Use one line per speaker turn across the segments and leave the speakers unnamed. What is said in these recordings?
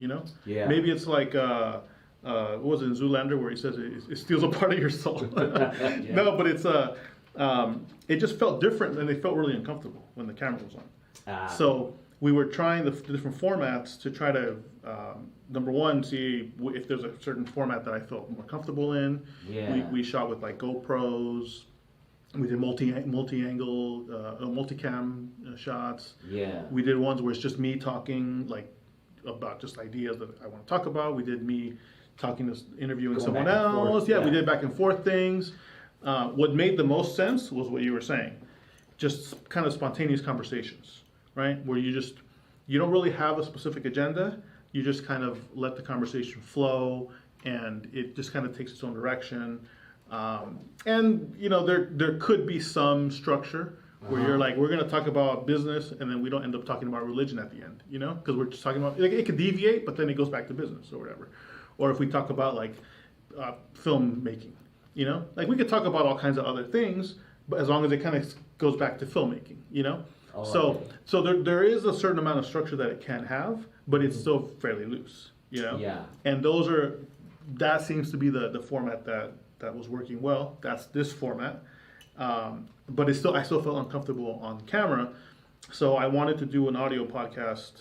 you know?
Yeah.
Maybe it's like, what was it in Zoolander where he says it steals a part of your soul?
Yeah.
No, but it's, it just felt different and they felt really uncomfortable when the camera was on. So we were trying the different formats to try to, number one, see if there's a certain format that I felt more comfortable in.
Yeah.
We shot with like GoPros. We did multi-angle, multicam shots.
Yeah.
We did ones where it's just me talking like about just ideas that I want to talk about. We did me interviewing
Going
someone
back and forth,
else. Yeah, we
yeah.
did back and forth things. What made the most sense was what you were saying, just kind of spontaneous conversations, right? Where you don't really have a specific agenda. You just kind of let the conversation flow, and it just kind of takes its own direction. And you know, there could be some structure where you're like, we're going to talk about business, and then we don't end up talking about religion at the end, you know, because we're just talking about, like, it could deviate, but then it goes back to business or whatever. Or if we talk about like filmmaking, you know, like we could talk about all kinds of other things, but as long as it kind of goes back to filmmaking, you know. So there is a certain amount of structure that it can have, but it's still fairly loose, you know.
Yeah.
And that seems to be the format that was working well. That's this format. But I still felt uncomfortable on camera, so I wanted to do an audio podcast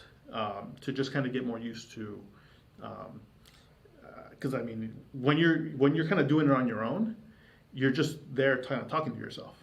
to just kind of get more used to, because I mean, when you're kind of doing it on your own, you're just there kind of talking to yourself,